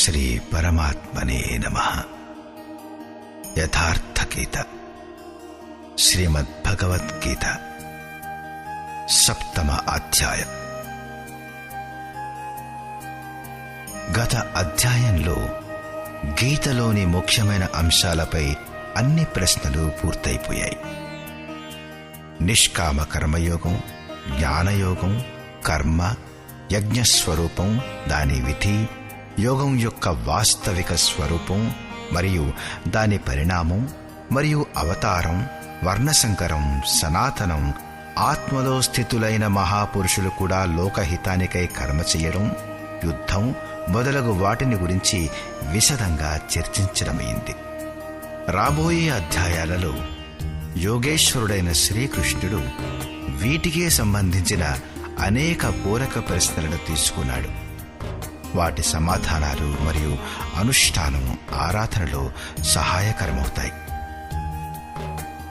శ్రీ పరమాత్మనే నమః. యథార్థ గీత, శ్రీమద్భగవద్గీత, 7వ అధ్యాయం. గత అధ్యాయంలో గీతలోని ముఖ్యమైన అంశాలపై అన్ని ప్రశ్నలు పూర్తయిపోయాయి. నిష్కామ కర్మయోగం, జ్ఞానయోగం, కర్మ, యజ్ఞస్వరూపం, దాని విధి, యోగం యొక్క వాస్తవిక స్వరూపం మరియు దాని పరిణామం, మరియు అవతారం, వర్ణసంకరం, సనాతనం, ఆత్మలో స్థితులైన మహాపురుషులు కూడా లోకహితానికై కర్మ చేయడం, యుద్ధం మొదలగు వాటిని గురించి విశదంగా చర్చించడమైంది. రాబోయే అధ్యాయాలలో యోగేశ్వరుడైన శ్రీకృష్ణుడు వీటికే సంబంధించిన అనేక పూరక ప్రశ్నలను తీసుకున్నాడు. వాటి సమాధానాలు మరియు అనుష్ఠానం ఆరాధనలో సహాయకరమవుతాయి.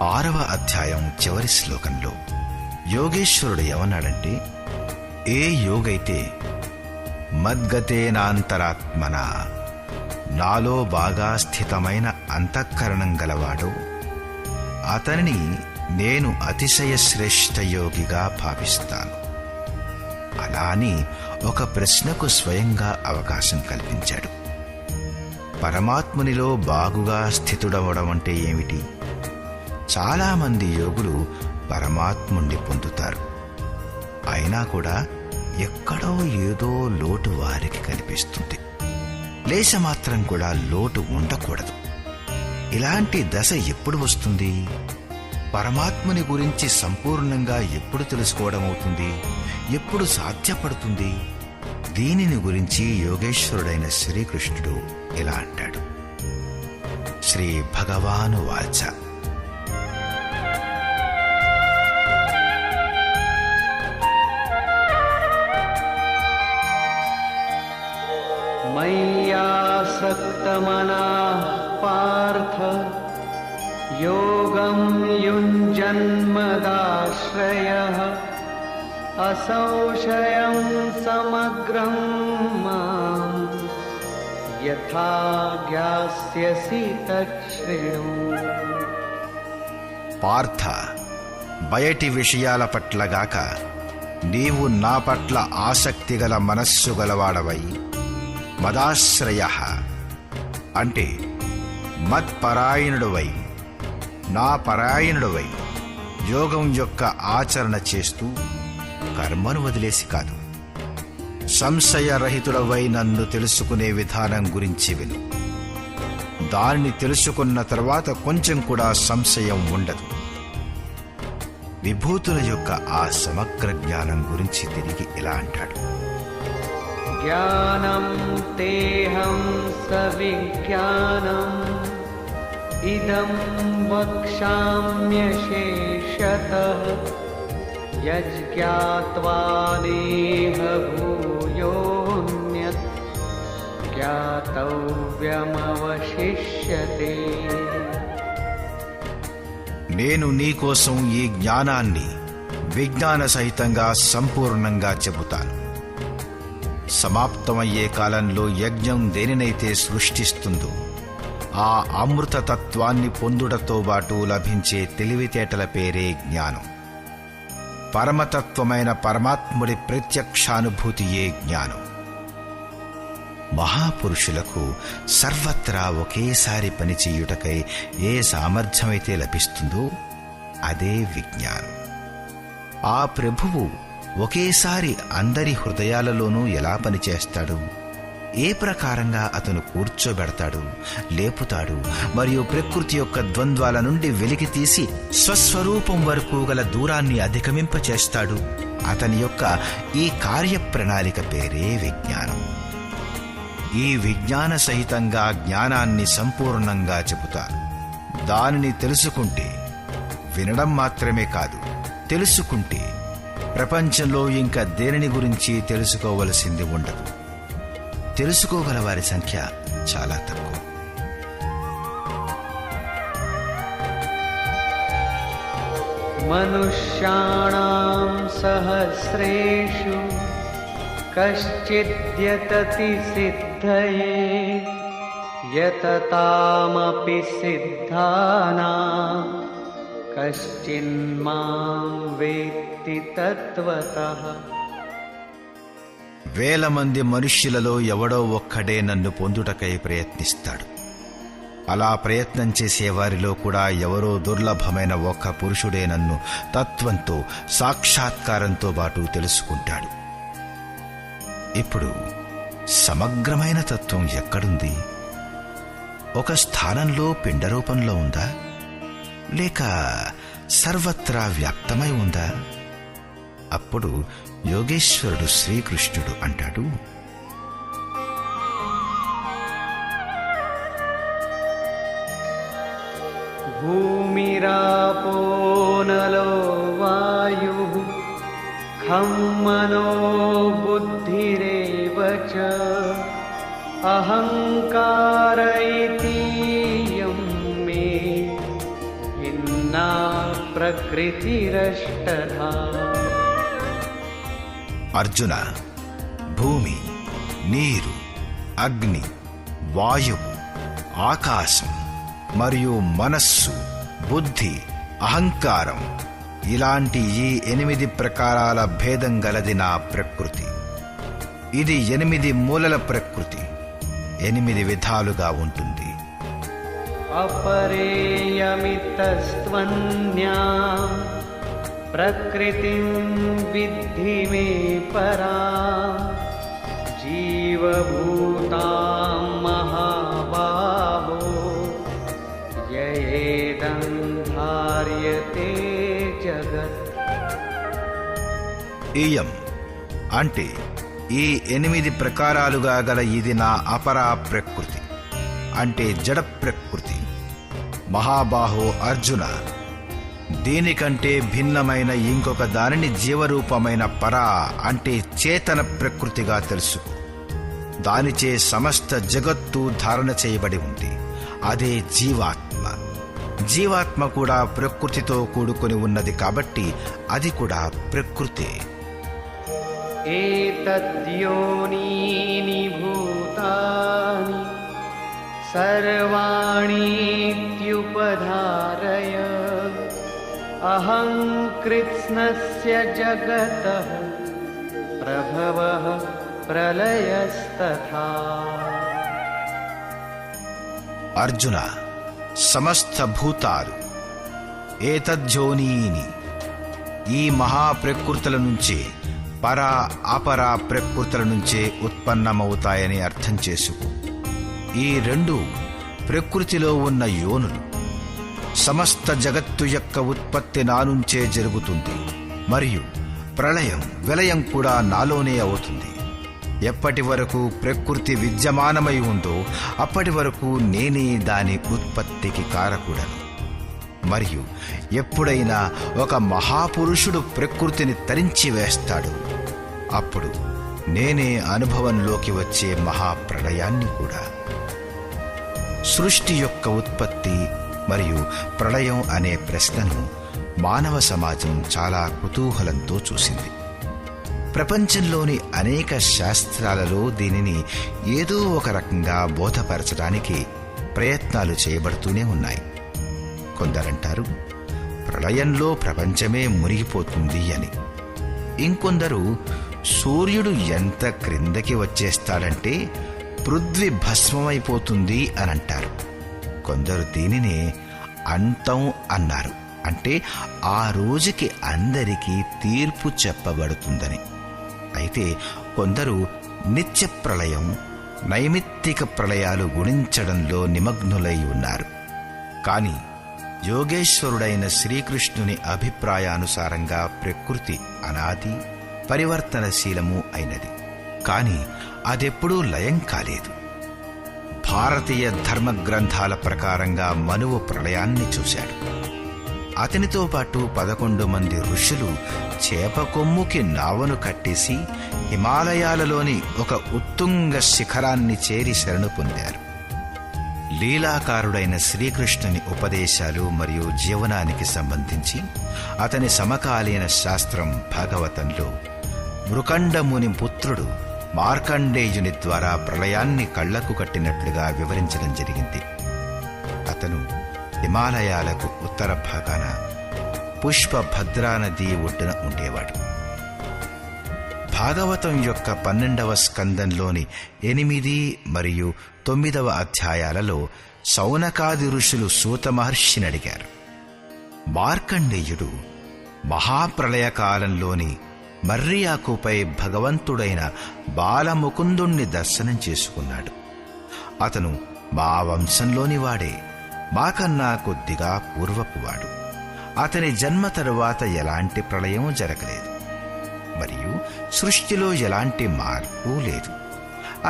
6వ అధ్యాయం చివరి శ్లోకంలో యోగేశ్వరుడు ఏమన్నాడంటే, ఏ యోగైతే మద్గతేనాంతరాత్మన, నాలో బాగా స్థితమైన అంతఃకరణం గలవాడో అతనిని నేను అతిశయ శ్రేష్ఠ యోగిగా భావిస్తాను. అలా అని ఒక ప్రశ్నకు స్వయంగా అవకాశం కల్పించాడు. పరమాత్మునిలో బాగుగా స్థితుడవడం అంటే ఏమిటి? చాలామంది యోగులు పరమాత్ముణ్ణి పొందుతారు. అయినా కూడా ఎక్కడో ఏదో లోటు వారికి కనిపిస్తుంది. లేశమాత్రం కూడా లోటు ఉండకూడదు. ఇలాంటి దశ ఎప్పుడు వస్తుంది? పరమాత్ముని గురించి సంపూర్ణంగా ఎప్పుడు తెలుసుకోవడం అవుతుంది? ఎప్పుడు సాధ్యపడుతుంది? దీనిని గురించి యోగేశ్వరుడైన శ్రీకృష్ణుడు ఇలా అంటాడు. శ్రీ భగవాను వాచ. మయ్యాసక్తమనాః పార్థ యోగం యుంజన్మదాశ్రయః అసంశయం సమగ్రం మాం యథా జ్ఞాస్యసి తచ్ఛృణు. పార్థ, బయటి విషయాల పట్లగాక నీవు నా పట్ల ఆసక్తిగల మనస్సు గలవాడవై, మదాశ్రయ అంటే మత్పరాయణుడువై, నా పరాయణుడువై యోగం యొక్క ఆచరణ చేస్తూ కర్మను వదిలేసి కాదు, సంశయరహితుడవై నన్ను తెలుసుకునే విధానం గురించి విను. దానిని తెలుసుకున్న తర్వాత కొంచెం కూడా సంశయం ఉండదు. విభూతుల యొక్క ఆ సమగ్ర జ్ఞానం గురించి తిరిగి ఇలా అంటాడు. జ్ఞానం తేహం సవిజ్ఞానం ఇదం వక్ష్యామ్యశేషతః యజ్ఞాత్వా నేహ భూయోన్యత్ జ్ఞాతవ్యమవశిష్యతే. నేను నీకోసం ఈ జ్ఞానాన్ని విజ్ఞాన సహితంగా సంపూర్ణంగా చెబుతాను. సమాప్తమయ్యే కాలంలో యజ్ఞం దేనినైతే సృష్టిస్తుందో ఆ అమృతతత్వాన్ని పొందుటతో పాటు లభించే తెలివితేటల పేరే జ్ఞానం. పరమతత్వమైన పరమాత్ముడి ప్రత్యక్షానుభూతియే జ్ఞానం. మహాపురుషులకు సర్వత్రా ఒకేసారి పనిచేయుటకై ఏ సామర్థ్యమైతే లభిస్తుందో అదే విజ్ఞానం. ఆ ప్రభువు ఒకేసారి అందరి హృదయాలలోనూ ఎలా పనిచేస్తాడు? ఏ ప్రకారంగా అతను కూర్చోబెడతాడు, లేపుతాడు, మరియు ప్రకృతి యొక్క ద్వంద్వాల నుండి వెలికి తీసి స్వస్వరూపం వరకు గల దూరాన్ని అధిగమింపచేస్తాడు? అతని యొక్క ఈ కార్యప్రణాళిక పేరే విజ్ఞానం. ఈ విజ్ఞాన సహితంగా జ్ఞానాన్ని సంపూర్ణంగా చెబుతారు. దానిని తెలుసుకుంటే, వినడం మాత్రమే కాదు, తెలుసుకుంటే ప్రపంచంలో ఇంకా దేనిని గురించి తెలుసుకోవలసింది ఉండదు. తెలుసుకోగల వారి సంఖ్య చాలా తక్కువ. మనుష్యాణాం సహస్రేషు कश्चिद्यतति सिद्धये यततामपि सिद्धानां कश्चिन्मां वेत्ति तत्त्वतः. వేల మంది మనుష్యులలో ఎవడో ఒక్కడే నన్ను పొందుటకై ప్రయత్నిస్తాడు. అలా ప్రయత్నం చేసేవారిలో కూడా ఎవరో దుర్లభమైన ఒక్క పురుషుడే నన్ను తత్వంతో సాక్షాత్కారంతో పాటు తెలుసుకుంటాడు. ఇప్పుడు సమగ్రమైన తత్వం ఎక్కడుంది? ఒక స్థానంలో పిండరూపంలో ఉందా, లేక సర్వత్రా వ్యాప్తమై ఉందా? అప్పుడు యోగేశ్వరుడు శ్రీకృష్ణుడు అంటాడు, భూమిరాపో నలో వాయుః ఖం మనో బుద్ధిరేవ చ అహంకార ఇతీయం మే భిన్నా ప్రకృతిరష్టధా. అర్జున, భూమి, నీరు, అగ్ని, వాయువు, ఆకాశం మరియు మనస్సు, బుద్ధి, అహంకారం ఇలాంటి ఈ 8 ప్రకారాల భేదం గలది నా ప్రకృతి. ఇది 8 మూలల ప్రకృతి, 8 విధాలుగా ఉంటుంది. अपरेयमितस्त्वन्या प्रकृतिं विद्धि मे परा जीवभूतां महाबाहो ययेदं धार्यते जगत्. ఇయం అంటే ఈ 8 ప్రకారాలుగా గల ఇది నా అపరా ప్రకృతి అంటే జడ ప్రకృతి. మహాబాహో అర్జున, దీనికంటే భిన్నమైన ఇంకొక దానిని జీవరూపమైన పరా అంటే చేతన ప్రకృతిగా తెలుసుకో. దానిచే సమస్త జగత్తు ధారణ చేయబడి ఉంది. అదే జీవాత్మ. జీవాత్మ కూడా ప్రకృతితో కూడుకొని ఉన్నది కాబట్టి అది కూడా ప్రకృతే. ఏతద్యోనీని భూతాని సర్వాణీత్యుపధారయ అహం కృత్స్నస్య జగతః ప్రభవః ప్రళయస్తథా. అర్జున, సమస్త భూతాలు ఏతజ్జోనీని ఈ మహాప్రకృతుల నుంచే పరా అపరా ప్రకృతుల నుంచే ఉత్పన్నమవుతాయని అర్థం చేసుకో. ఈ 2 ప్రకృతిలో ఉన్న యోనులు. సమస్త జగత్తు యొక్క ఉత్పత్తి నా నుంచే జరుగుతుంది మరియు ప్రళయం విలయం కూడా నాలోనే అవుతుంది. ఎప్పటి వరకు ప్రకృతి విద్యమానమై ఉందో అప్పటి వరకు నేనే దాని ఉత్పత్తికి కారకుడను. మరియు ఎప్పుడైనా ఒక మహాపురుషుడు ప్రకృతిని తరించి వేస్తాడు, అప్పుడు నేనే అనుభవంలోకి వచ్చే మహాప్రళయాన్ని కూడా. సృష్టి యొక్క ఉత్పత్తి మరియు ప్రళయం అనే ప్రశ్నను మానవ సమాజం చాలా కుతూహలంతో చూసింది. ప్రపంచంలోని అనేక శాస్త్రాలలో దీనిని ఏదో ఒక రకంగా బోధపరచడానికి ప్రయత్నాలు చేయబడుతూనే ఉన్నాయి. కొందరంటారు ప్రళయంలో ప్రపంచమే మునిగిపోతుంది అని. ఇంకొందరు సూర్యుడు ఎంత క్రిందకి వచ్చేస్తాడంటే పృథ్వీ భస్మమైపోతుంది అని అంటారు. కొందరు దీనినే అంతం అన్నారు, అంటే ఆ రోజుకి అందరికీ తీర్పు చెప్పబడుతుందని. అయితే కొందరు నిత్య ప్రళయం, నైమిత్తిక ప్రళయాలు గుణించడంలో నిమగ్నులై ఉన్నారు. కానీ యోగేశ్వరుడైన శ్రీకృష్ణుని అభిప్రాయానుసారంగా ప్రకృతి అనాది, పరివర్తనశీలము అయినది. కానీ అదెప్పుడూ లయం కాలేదు. భారతీయ ధర్మ గ్రంథాల ప్రకారంగా మనువు ప్రళయాన్ని చూశాడు. అతనితో పాటు 11 మంది ఋషులు చేప కొమ్ముకి నావను కట్టేసి హిమాలయాలలోని ఒక ఉత్తుంగ శిఖరాన్ని చేరి శరణు పొందారు. లీలాకారుడైన శ్రీకృష్ణుని ఉపదేశాలు మరియు జీవనానికి సంబంధించి అతని సమకాలీన శాస్త్రం భాగవతంలో మృకండముని పుత్రుడు మార్కండేయుని ద్వారా ప్రళయాన్ని కళ్లకు కట్టినట్లుగా వివరించడం జరిగింది. అతను హిమాలయాలకు ఉత్తర భాగాన పుష్పభద్రా నది ఒడ్డున ఉండేవాడు. భాగవతం యొక్క 12వ స్కందంలోని 8 మరియు 9వ అధ్యాయాలలో శౌనకాది ఋషులు సూత మహర్షిని అడిగారు. మార్కండేయుడు మహాప్రళయకాలంలోని మర్రియాకుపై భగవంతుడైన బాలముకుందుణ్ణి దర్శనం చేసుకున్నాడు. అతను మా వంశంలోని వాడే, మాకన్నా కొద్దిగా పూర్వపువాడు. అతని జన్మ తరువాత ఎలాంటి ప్రళయం జరగలేదు మరియు సృష్టిలో ఎలాంటి మార్పు లేదు.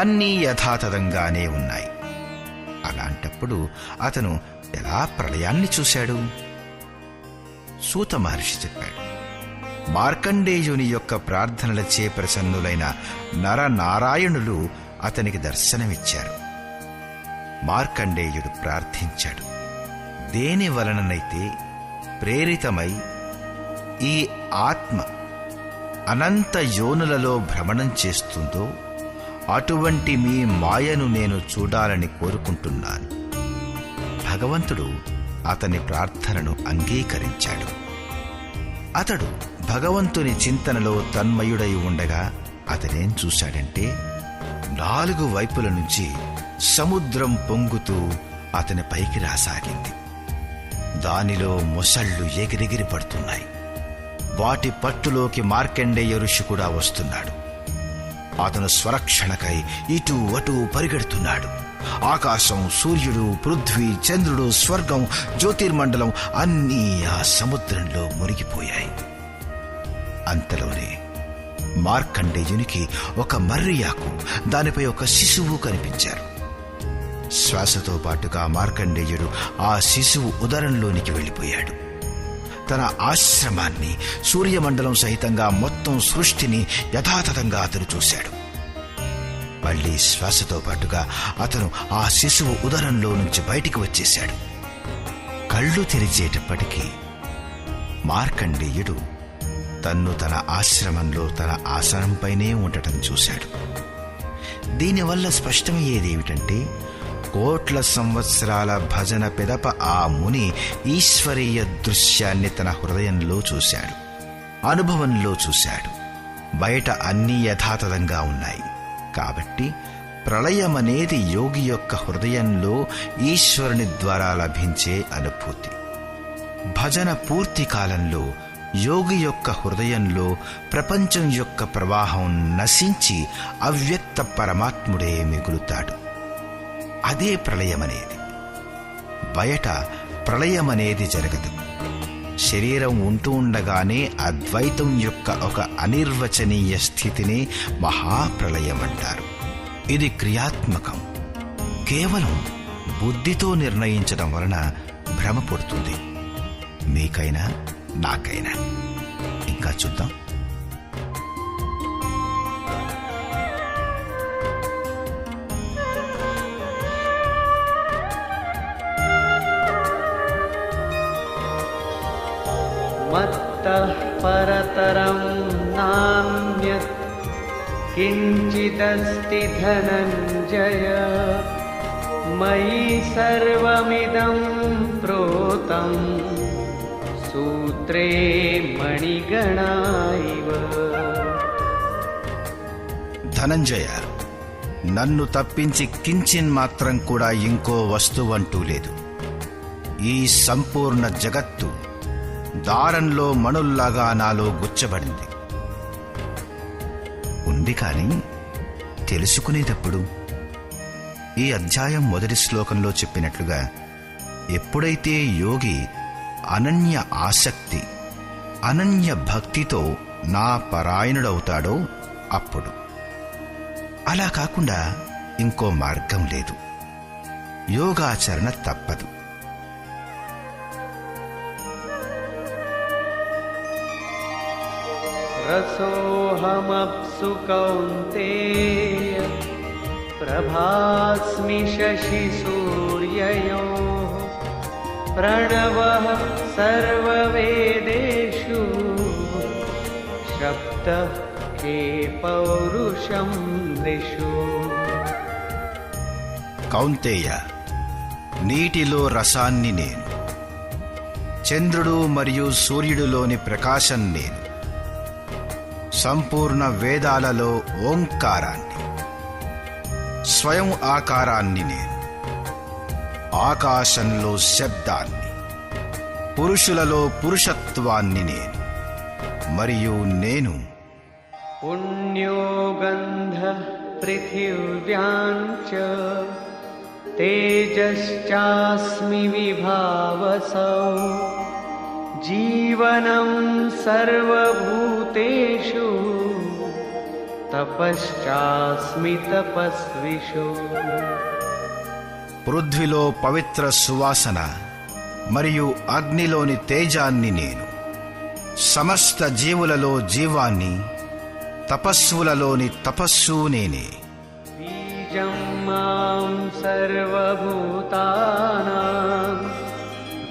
అన్నీ యథాతథంగానే ఉన్నాయి. అలాంటప్పుడు అతను ఎలా ప్రళయాన్ని చూశాడు? సూత మహర్షి చెప్పాడు. మార్కండేయుని యొక్క ప్రార్థనలచే ప్రసన్నులైన నరనారాయణులు అతనికి దర్శనమిచ్చారు. మార్కండేయుడు ప్రార్థించాడు. దేని వలననైతే ప్రేరితమై ఈ ఆత్మ అనంత యోనులలో భ్రమణం చేస్తుందో అటువంటి మీ మాయను నేను చూడాలని కోరుకుంటున్నాను. భగవంతుడు అతని ప్రార్థనను అంగీకరించాడు. అతడు భగవంతుని చింతనలో తన్మయుడై ఉండగా అతనేం చూశాడంటే, 4 వైపుల నుంచి సముద్రం పొంగుతూ అతని పైకి రాసాగింది. దానిలో మొసళ్ళు ఎగిరెగిరి పడుతున్నాయి. వాటి పట్టులోకి మార్కండేయ ఋషి కూడా వస్తున్నాడు. అతను స్వరక్షణకై ఇటు అటు పరిగెడుతున్నాడు. ఆకాశం, సూర్యుడు, పృథ్వీ, చంద్రుడు, స్వర్గం, జ్యోతిర్మండలం అన్నీ ఆ సముద్రంలో మునిగిపోయాయి. అంతలోనే మార్కండేయునికి ఒక మర్రియాకు, దానిపై ఒక శిశువు కనిపించారు. శ్వాసతో పాటుగా మార్కండేయుడు ఆ శిశువు ఉదరంలోనికి వెళ్ళిపోయాడు. తన ఆశ్రమాన్ని, సూర్యమండలం సహితంగా మొత్తం సృష్టిని యథాతథంగా అతను చూశాడు. మళ్లీ శ్వాసతో పాటుగా అతను ఆ శిశువు ఉదరంలో నుంచి బయటికి వచ్చేశాడు. కళ్ళు తెరిచేటప్పటికీ మార్కండేయుడు తన్ను తన ఆశ్రమంలో తన ఆసనంపైనే ఉండటం చూశాడు. దీనివల్ల స్పష్టమయ్యేదేమిటంటే, కోట్ల సంవత్సరాల భజన పెదప ఆ ముని ఈశ్వరీయ దృశ్యాన్ని తన హృదయంలో చూశాడు, అనుభవంలో చూశాడు. బయట అన్నీ యథాతథంగా ఉన్నాయి. కాబట్టి ప్రళయమనేది యోగి యొక్క హృదయంలో ఈశ్వరుని ద్వారా లభించే అనుభూతి. భజన పూర్తి కాలంలో యోగి యొక్క హృదయంలో ప్రపంచం యొక్క ప్రవాహం నశించి అవ్యక్త పరమాత్ముడే మిగులుతాడు. అదే ప్రళయమనేది. బయట ప్రళయమనేది జరగదు. శరీరం ఉంటూ ఉండగానే అద్వైతం యొక్క ఒక అనిర్వచనీయ స్థితిని మహాప్రళయమంటారు. ఇది క్రియాత్మకం. కేవలం బుద్ధితో నిర్ణయించడం వలన భ్రమ పుడుతుంది. మీకైనా నాకైనా. ఇంకా చూద్దాం. మత్తః పరతరం నాన్యత్ కించిదస్తి ధనంజయ మయి సర్వమిదం ప్రోతం సూత్రే మణిగణా ఇవ. ధనంజయ, నన్ను తప్పించి కించిన్ మాత్రం కూడా ఇంకో వస్తువంటూ లేదు. ఈ సంపూర్ణ జగత్తు దారంలో మణుల్లాగా నాలో గుచ్చబడింది. ఉంది కాని తెలుసుకునేటప్పుడు ఈ అధ్యాయం మొదటి శ్లోకంలో చెప్పినట్లుగా ఎప్పుడైతే యోగి అనన్య ఆసక్తి, అనన్య భక్తితో నా పరాయణుడవుతాడో అప్పుడు. అలా కాకుండా ఇంకో మార్గం లేదు. యోగాచరణ తప్పదు. రసోహమప్సు కౌంతేయ ప్రభాస్మి శశి సూర్యయోః ప్రణవః సర్వవేదేషు శబ్దః सखे पौरुषं नृषु। కౌంతేయ, నీటిలో రసాన్ని నేను, చంద్రుడు మరియు సూర్యుడిలోని ప్రకాశం నేను, సంపూర్ణ వేదాలలో ఓంకారాన్ని, స్వయం ఆకారాన్ని నేను, ఆకాశంలో శబ్దాన్ని, పురుషులలో పురుషత్వాన్ని నేను, మరియు నేను పుణ్యో గంధ పృథివ్యాం చ తేజశ్చాస్మి విభావసౌ జీవనం సర్వభూతేషు తపశ్చాస్మి తపస్విషు. పృథ్వీలో పవిత్ర సువాసన మరియు అగ్నిలోని తేజాన్ని నేను, సమస్త జీవులలో జీవాన్ని, తపస్సులలోని తపస్సు నేనే. బీజం మాం సర్వభూతానాం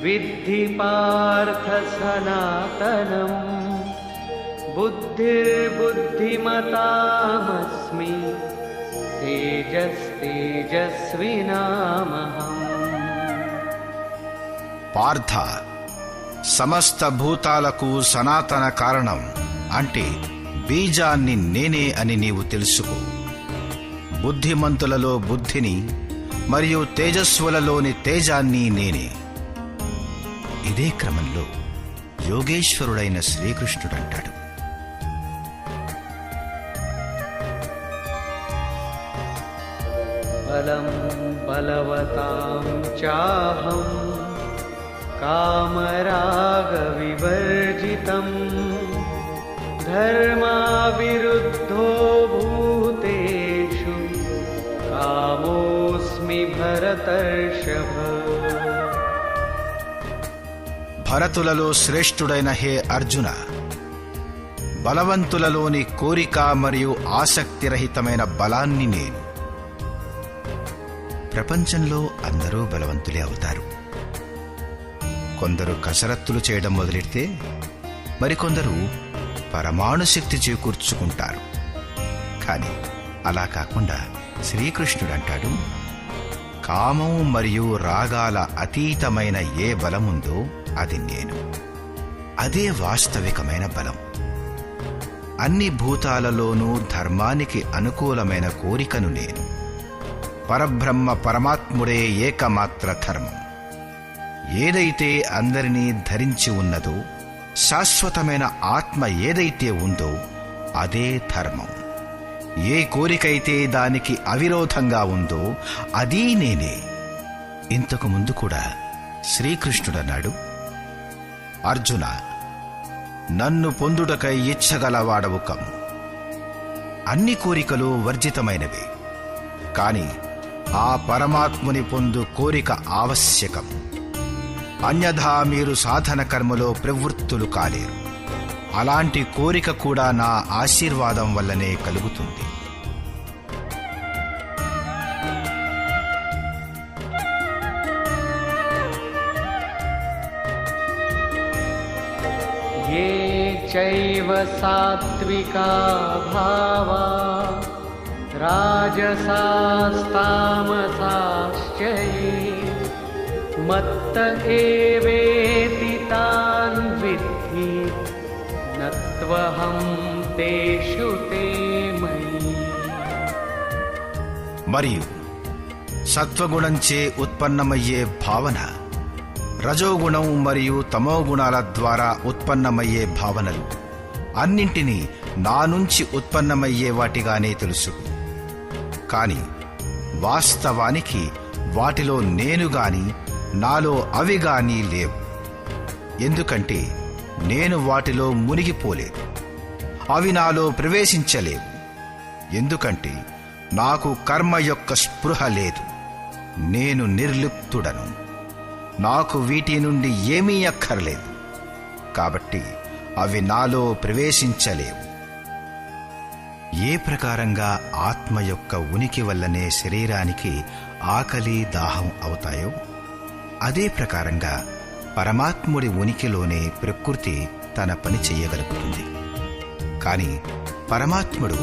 విద్ధి పార్థ సనాతనం బుద్ధిర్బుద్ధిమతామస్మి తేజస్తేజస్వినామహం. పార్థ, సమస్త భూతాలకు సనాతన కారణం అంటే బీజాన్ని నేనే అని నీవు తెలుసుకో. బుద్ధిమంతులలో బుద్ధిని మరియు తేజస్సులలోని తేజాన్ని నేనే. ఇదే క్రమంలో యోగేశ్వరుడైన శ్రీకృష్ణుడంటాడు, బలం బలవతాం చాహం కామరాగ వివర్జితం ధర్మావిరుద్ధో భూతేషు కామోస్మి భరతర్షభ. భరతులలో శ్రేష్ఠుడైన హే అర్జున, బలవంతులలోని కోరిక మరియు ఆసక్తిరహితమైన బలాన్ని నేను. ప్రపంచంలో అందరూ బలవంతులే అవుతారు. కొందరు కసరత్తులు చేయడం మొదలెడితే మరికొందరు పరమాణు శక్తి చేకూర్చుకుంటారు. కానీ అలా కాకుండా శ్రీకృష్ణుడంటాడు, కామం మరియు రాగాల అతీతమైన ఏ బలముందో అది నేను. అదే వాస్తవికమైన బలం. అన్ని భూతాలలోనూ ధర్మానికి అనుకూలమైన కోరికను నేను. పరబ్రహ్మ పరమాత్ముడే ఏకమాత్ర ధర్మం. ఏదైతే అందరినీ ధరించి ఉన్నదో, శాశ్వతమైన ఆత్మ ఏదైతే ఉందో అదే ధర్మం. ఏ కోరికైతే దానికి అవిరోధంగా ఉందో అదీ నేనే. ఇంతకు ముందు కూడా శ్రీకృష్ణుడన్నాడు, అర్జున, నన్ను పొందుటకై ఇచ్చగలవాడవు కమ్ము. అన్ని కోరికలు వర్జితమైనవే, కాని ఆ పరమాత్ముని పొందు కోరిక ఆవశ్యకం. అన్యథా మీరు సాధన కర్మలో ప్రవృత్తులు కాలేరు. అలాంటి కోరిక కూడా నా ఆశీర్వాదం వల్లనే కలుగుతుంది. ये चैव सात्विका भावा राजसास्तामसाश्च ये मत्त एवेति तान् विद्धि नत्वहं तेषु ते मयि. మరియు సత్వగుణంచే ఉత్పన్నమయ్యే భావన, రజోగుణం మరియు తమోగుణాల ద్వారా ఉత్పన్నమయ్యే భావనలు అన్నింటినీ నా నుంచి ఉత్పన్నమయ్యే వాటిగానే తెలుసు. కాని వాస్తవానికి వాటిలో నేను గాని నాలో అవి గాని లేవు. ఎందుకంటే నేను వాటిలో మునిగిపోలేదు, అవి నాలో ప్రవేశించలేవు. ఎందుకంటే నాకు కర్మ యొక్క స్పృహ లేదు. నేను నిర్లిప్తుడను, నాకు వీటి నుండి ఏమీ అక్కర్లేదు. కాబట్టి అవి నాలో ప్రవేశించలేవు. ఏ ప్రకారంగా ఆత్మ యొక్క ఉనికి వల్లనే శరీరానికి ఆకలి దాహం అవుతాయో అదే ప్రకారంగా పరమాత్ముడి ఉనికిలోనే ప్రకృతి తన పని చెయ్యగలుగుతుంది. కాని పరమాత్ముడు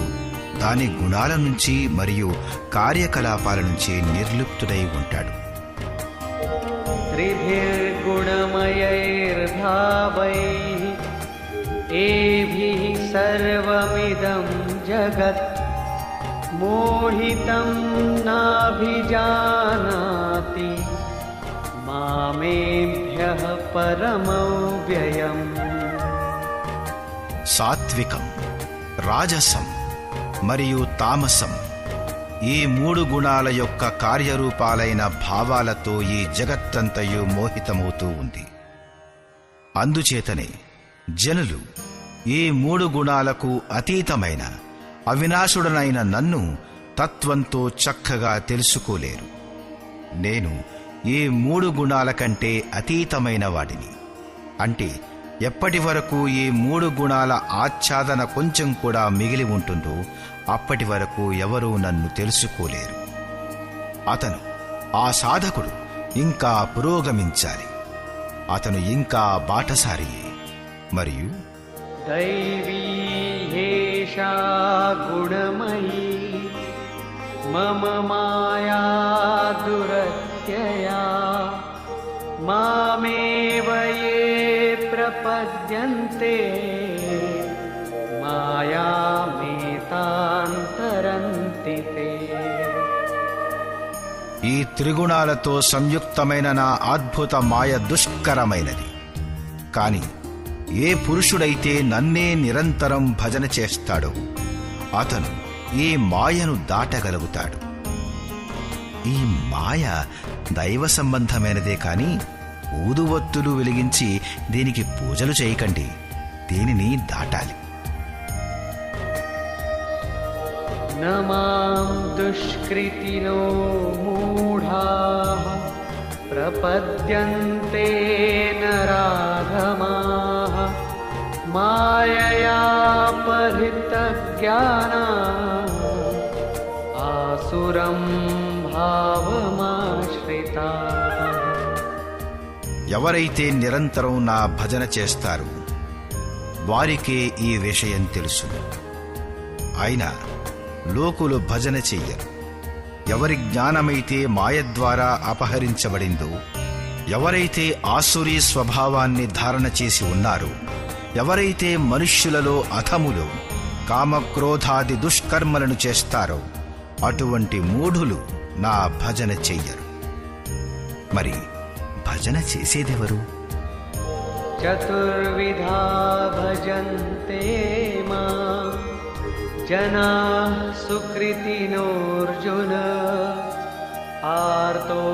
దాని గుణాల నుంచి మరియు కార్యకలాపాల నుంచి నిర్లిప్తుడై ఉంటాడు. त्रिभिर्गुणमयैर्भावैः एभिः सर्वमिदं जगत् मोहितं नाभिजानाति मामेभ्यः परमव्ययम्. సాత్వికం, రాజసం మరియు తామసం ఈ 3 గుణాల యొక్క కార్యరూపాలైన భావాలతో ఈ జగత్తంతయు మోహితమవుతూ ఉంది. అందుచేతనే జనులు ఈ 3 గుణాలకు అతీతమైన అవినాశుడనైన నన్ను తత్వంతో చక్కగా తెలుసుకోలేరు. నేను ఈ 3 గుణాల కంటే అతీతమైన వాడిని. అంటే ఎప్పటి వరకు ఈ 3 గుణాల ఆచ్ఛాదన కొంచెం కూడా మిగిలి ఉంటుందో అప్పటి వరకు ఎవరూ నన్ను తెలుసుకోలేరు. అతను, ఆ సాధకుడు ఇంకా పురోగమించాలి. అతను ఇంకా బాటసారియే. మరియు दैवी एषा गुणमयी मम माया दुरत्यया मामेव ये प्रपद्यन्ते मायामेतां तरन्ति ते. ఈ త్రిగుణాలతో సంయుక్తమైన నా అద్భుత మాయ దుష్కరమైనది. కాని ఏ పురుషుడైతే నన్నే నిరంతరం భజన చేస్తాడో అతను ఈ మాయను దాటగలుగుతాడు. ఈ మాయ దైవ సంబంధమైనదే కాని ఊదువత్తులు వెలిగించి దీనికి పూజలు చేయకండి. దీనిని దాటాలి. नमां दुष्कृतिनो मूढाः प्रपद्यन्ते नराधमाः मायया परितज्ञानाः आसुरं भावमाश्रिताः. ఎవరైతే నిరంతరం నా భజన చేస్తారో వారికే ఈ విషయం తెలుసు. అయినా లోకులు భజన చెయ్యరు. ఎవరి జ్ఞానమైతే మాయ ద్వారా అపహరించబడిందో, ఎవరైతే ఆసురీ స్వభావాన్ని ధారణ చేసి ఉన్నారో, ఎవరైతే మనుష్యులలో అధములు కామక్రోధాది దుష్కర్మలను చేస్తారో అటువంటి మూఢులు నా భజన చెయ్యరు. మరి భజన చేసేదెవరు? चतुर्विधा भजन्ते मां जनाः सुकृतिनोऽर्जुन आर्तो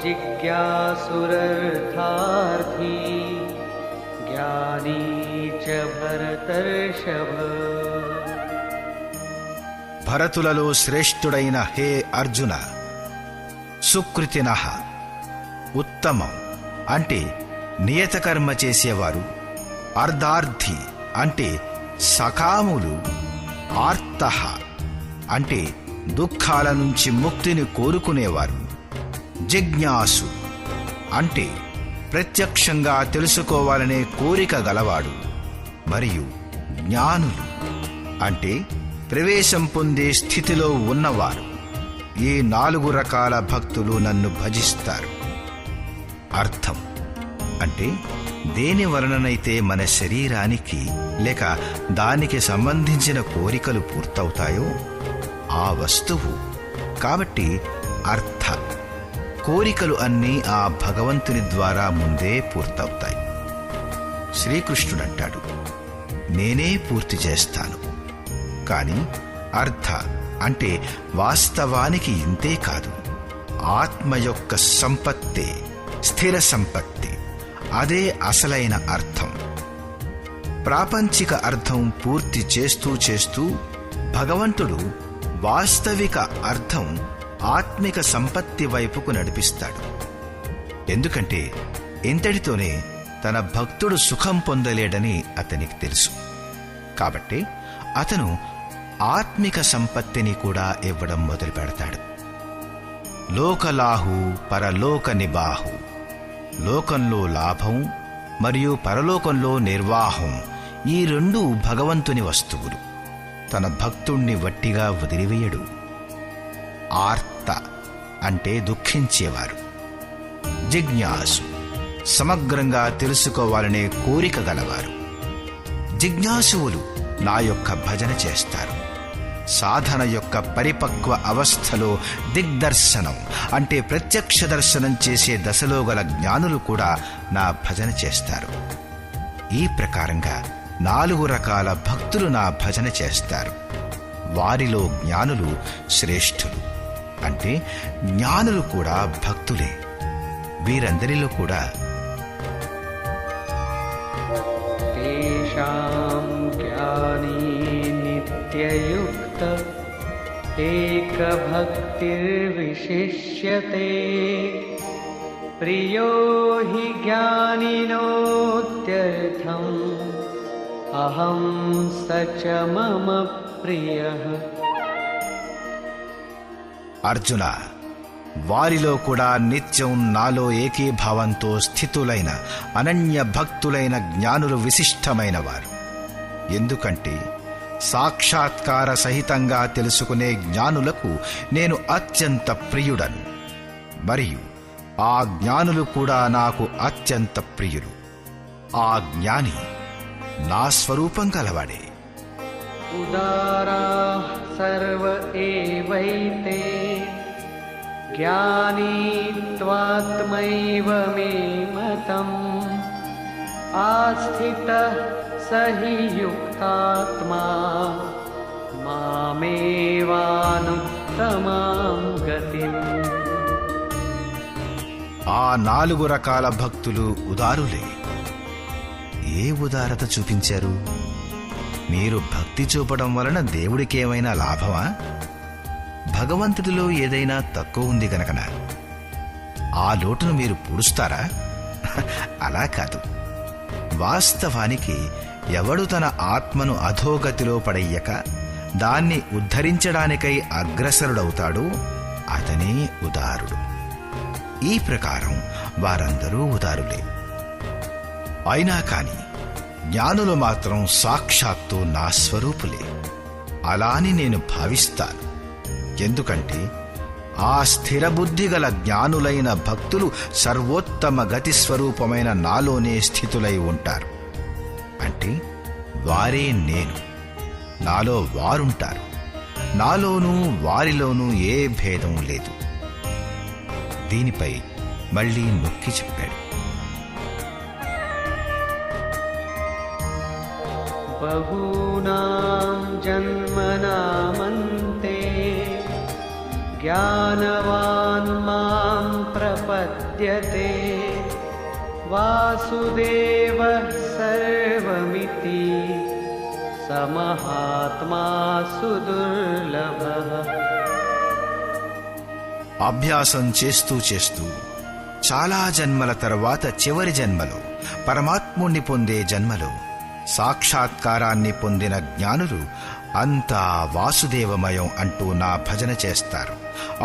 जिज्ञासुरर्थार्थी ज्ञानी च भरतर्षभ. భరతులలో శ్రేష్ఠుడైన హే అర్జున, సుకృతినః ఉత్తమం అంటే నియతకర్మ చేసేవారు, అర్ధార్థి అంటే సకాములు, ఆర్తః అంటే దుఃఖాల నుంచి ముక్తిని కోరుకునేవారు, జిజ్ఞాసు అంటే ప్రత్యక్షంగా తెలుసుకోవాలనే కోరిక గలవాడు, మరియు జ్ఞానులు అంటే ప్రవేశం పొందే స్థితిలో ఉన్నవారు. ఈ 4 రకాల భక్తులు నన్ను భజిస్తారు. అర్థం అంటే దేని వలననైతే మన శరీరానికి లేక దానికి సంబంధించిన కోరికలు పూర్తవుతాయో ఆ వస్తువు. కాబట్టి అర్థ కోరికలు అన్నీ ఆ భగవంతుని ద్వారా ముందే పూర్తవుతాయి. శ్రీకృష్ణుడంటాడు, నేనే పూర్తి చేస్తాను. కాని అర్థ అంటే వాస్తవానికి ఇంతే కాదు, ఆత్మ యొక్క సంపత్తే స్థిర సంపత్తి. అదే అసలైన అర్థం. ప్రాపంచిక అర్థం పూర్తి చేస్తూ చేస్తూ భగవంతుడు వాస్తవిక అర్థం ఆత్మిక సంపత్తి వైపుకు నడిపిస్తాడు. ఎందుకంటే ఇంతటితోనే తన భక్తుడు సుఖం పొందలేడని అతనికి తెలుసు. కాబట్టి అతను ఆత్మిక సంపత్తిని కూడా ఇవ్వడం మొదలు పెడతాడు. లోకలాహు పరలోక నిబాహు, లోకంలో లాభం మరియు పరలోకంలో నిర్వాహం, ఈ రెండూ భగవంతుని వస్తువులు. తన భక్తుణ్ణి వట్టిగా వదిలివేయడు. ఆర్త అంటే దుఃఖించేవారు. జిజ్ఞాసు సమగ్రంగా తెలుసుకోవాలనే కోరిక గలవారు. జిజ్ఞాసువులు నా యొక్క భజన చేస్తారు. సాధన యొక్క పరిపక్వ అవస్థలో దిగ్దర్శనం అంటే ప్రత్యక్ష దర్శనం చేసే దశలో గల జ్ఞానులు కూడా నా భజన చేస్తారు. ఈ ప్రకారంగా 4 రకాల భక్తులు నా భజన చేస్తారు. వారిలో జ్ఞానులు శ్రేష్ఠులు. అంటే జ్ఞానులు కూడా భక్తులే. వీరందరిలో కూడా తేషాం జ్ఞానీ నిత్యయుక్త ఏకభక్తిర్విశిష్యతే ప్రియో హి జ్ఞానినోత్యర్థం అహం సచ మమ ప్రియః. అర్జున, వారిలో కూడా నిత్యం నాలో ఏకీభావంతో స్థితులైన అనన్య భక్తులైన జ్ఞానులు విశిష్టమైన వారు. ఎందుకంటే సాక్షాత్కార సహితంగా తెలుసుకునే జ్ఞానులకు నేను అత్యంత ప్రియుడను. మరియు ఆ జ్ఞానులు కూడా నాకు అత్యంత ప్రియులు. ఆ జ్ఞాని నా స్వరూపం కలవాడే. ఉదారాః సర్వ ఏవైతే జ్ఞానీ త్వాత్మైవ మే మతం ఆస్థితః స హి యుక్తాత్మా మామేవానుత్తమాం గతిం. ఆ 4 రకాల భక్తులు ఉదారులే. ఏ ఉదారత చూపించారు? మీరు భక్తి చూపడం వలన దేవుడికేమైనా లాభమా? భగవంతుడిలో ఏదైనా తక్కువ ఉంది గనకనా? ఆ లోటును మీరు పూడుస్తారా? అలా కాదు. వాస్తవానికి ఎవడు తన ఆత్మను అధోగతిలో పడయ్యక దాన్ని ఉద్ధరించడానికై అగ్రసరుడవుతాడో అతనే ఉదారుడు. ఈ ప్రకారం వారందరూ ఉదారులే. అయినా కాని జ్ఞానులు మాత్రం సాక్షాత్తు నా స్వరూపులే. అలా అని నేను భావిస్తాను. ఎందుకంటే ఆ స్థిర బుద్ధి గల జ్ఞానులైన భక్తులు సర్వోత్తమ గతి స్వరూపమైన నాలోనే స్థితులై ఉంటారు. అంటే వారే నేను, నాలో వారుంటారు. నాలోనూ వారిలోనూ ఏ భేదం లేదు. దీనిపై మళ్ళీ నొక్కి చెప్పాడు. బహూనాం జన్మనామంతే జ్ఞానవాన్ మాం ప్రపద్యతే వాసుదేవః సర్వమితి సమహాత్మా సుదుర్లభః. అభ్యాసం చేస్తూ చేస్తూ చాలా జన్మల తర్వాత చివరి జన్మలో పరమాత్ముణ్ణి పొందే జన్మలో సాక్షాత్కారాన్ని పొందిన జ్ఞానులు అంతా వాసుదేవమయం అంటూ నా భజన చేస్తారు.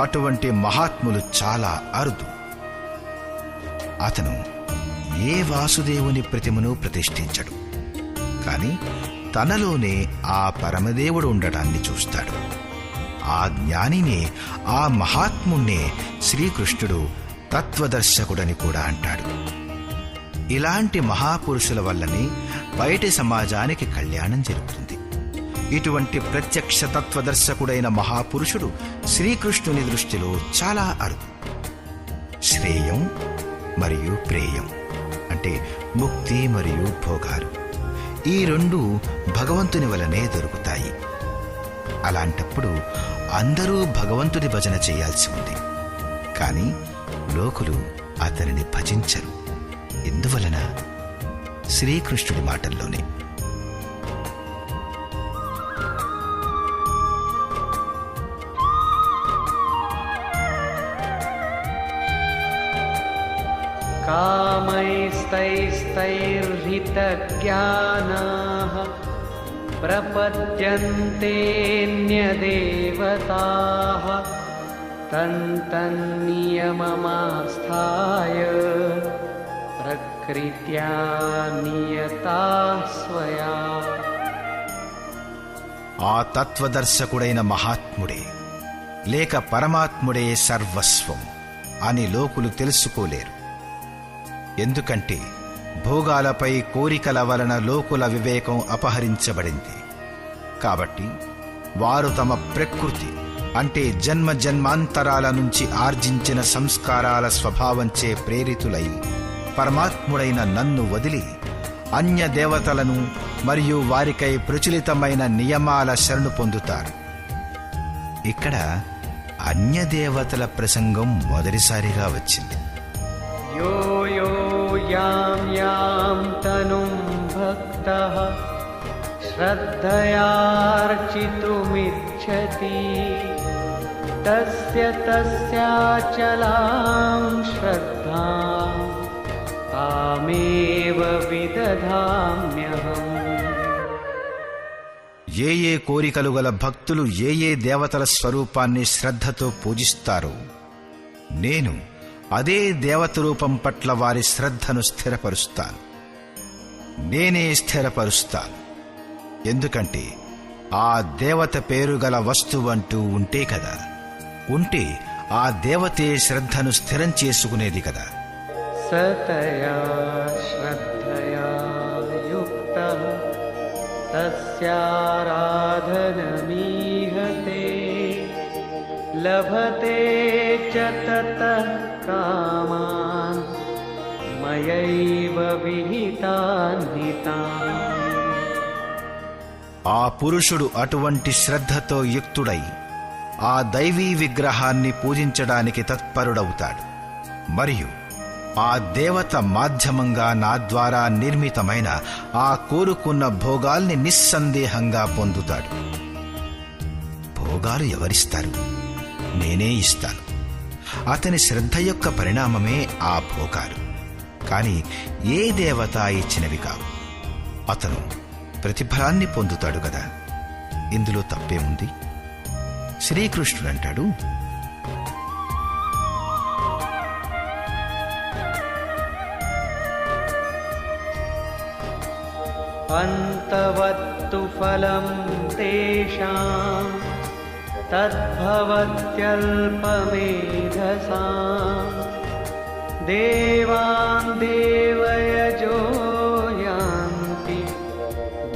అటువంటి మహాత్ములు చాలా అరుదు. అతను ఏ వాసుదేవుని ప్రతిమను ప్రతిష్ఠించడు, కాని తనలోనే ఆ పరమదేవుడు ఉండటాన్ని చూస్తాడు. ఆ జ్ఞానినే, ఆ మహాత్ముణ్ణే శ్రీకృష్ణుడు తత్వదర్శకుడని కూడా అంటాడు. ఇలాంటి మహాపురుషుల వల్లనే బయటి సమాజానికి కళ్యాణం జరుగుతుంది. ఇటువంటి ప్రత్యక్ష తత్వదర్శకుడైన మహాపురుషుడు శ్రీకృష్ణుని దృష్టిలో చాలా అరుదు. శ్రేయం మరియు ప్రేయం అంటే ముక్తి మరియు భోగాలు, ఈ రెండూ భగవంతుని వలనే దొరుకుతాయి. అలాంటప్పుడు అందరూ భగవంతుని భజన చేయాల్సి ఉంది. కానీ లోకులు అతనిని భజించరు. ఎందువలన? శ్రీకృష్ణుడి మాటల్లోనే. కామైస్తైస్తైర్హితజ్ఞానాః ప్రపద్యంతేన్యదేవతాః తన్నియమమాస్థాయ ప్రకృతిం प्रकृत्या नियता स्वया. ఆ తత్వదర్శకుడైన మహాత్ముడే లేక పరమాత్ముడే సర్వస్వం అని లోకులు తెలుసుకోలేరు. ఎందుకంటే భోగాలపై కోరికల వలన లోకుల వివేకం అపహరించబడింది. కాబట్టి వారు తమ ప్రకృతి అంటే జన్మ జన్మాంతరాల నుంచి ఆర్జించిన సంస్కారాల స్వభావంచే ప్రేరితులై పరమాత్ముడైన నన్ను వదిలి అన్య దేవతలను మరియు వారికై ప్రచులితమైన నియమాల శరణు పొందుతారు. ఇక్కడ అన్య దేవతల ప్రసంగం మొదటిసారిగా వచ్చింది. यो यो यां यां तनुं भक्तः श्रद्धयार्चितुमिच्छति तस्य तस्याचलां श्रद्धां तामेव विदधाम्यहम्. ఏ ఏ కోరికలు గల భక్తులు ఏ ఏ దేవతల స్వరూపాన్ని శ్రద్ధతో పూజిస్తారో నేను అదే దేవత రూపం పట్ల వారి శ్రద్ధను స్థిరపరుస్తాను. నేనే స్థిరపరుస్తాను. ఎందుకంటే ఆ దేవత పేరు గల వస్తువు అంటూ ఉంటే కదా, ఉంటే ఆ దేవతే శ్రద్ధను స్థిరం చేసుకునేది కదా. सतया श्रद्धया युक्तः तस्याराधनमीहते लभते च ततः कामान् मयैव विहितान् हितान्. ఆ పురుషుడు అటువంటి శ్రద్ధతో యుక్తుడై ఆ దైవీ విగ్రహాన్ని పూజించడానికి తత్పరుడవుతాడు మరియు ఆ దేవత మాధ్యమంగా నా ద్వారా నిర్మితమైన ఆ కోరుకున్న భోగాల్ని నిస్సందేహంగా పొందుతాడు. భోగాలు ఎవరిస్తారు? నేనే ఇస్తాను. అతని శ్రద్ధ యొక్క పరిణామమే ఆ భోగాలు, కాని ఏ దేవత ఇచ్చినవి కావు. అతను ప్రతిఫలాన్ని పొందుతాడు కదా. ఇందులో తప్పేముంది? శ్రీకృష్ణుడంటాడు, अन्तवत्तु फलं तेषां तद्भवत्यल्पमेधसां देवान् देवयजो यान्ति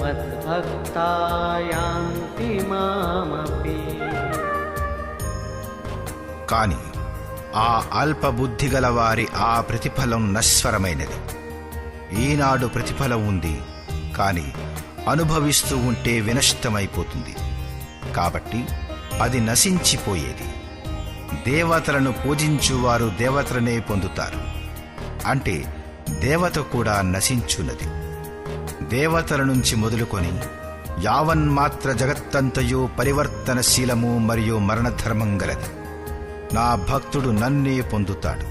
मद्भक्ता यान्ति मामपि. కాని ఆ అల్పబుద్ధి గల వారి ఆ ప్రతిఫలం నశ్వరమైనది. ఈనాడు ప్రతిఫలం ఉంది, కాని అనుభవిస్తూ ఉంటే వినష్టమైపోతుంది. కాబట్టి అది నశించిపోయేది. దేవతలను పూజించువారు దేవతలనే పొందుతారు. అంటే దేవత కూడా నశించున్నది. దేవతల నుంచి మొదలుకొని యావన్మాత్ర జగత్తంతయు పరివర్తనశీలము మరియు మరణధర్మం గలది. నా భక్తుడు నన్నే పొందుతాడు.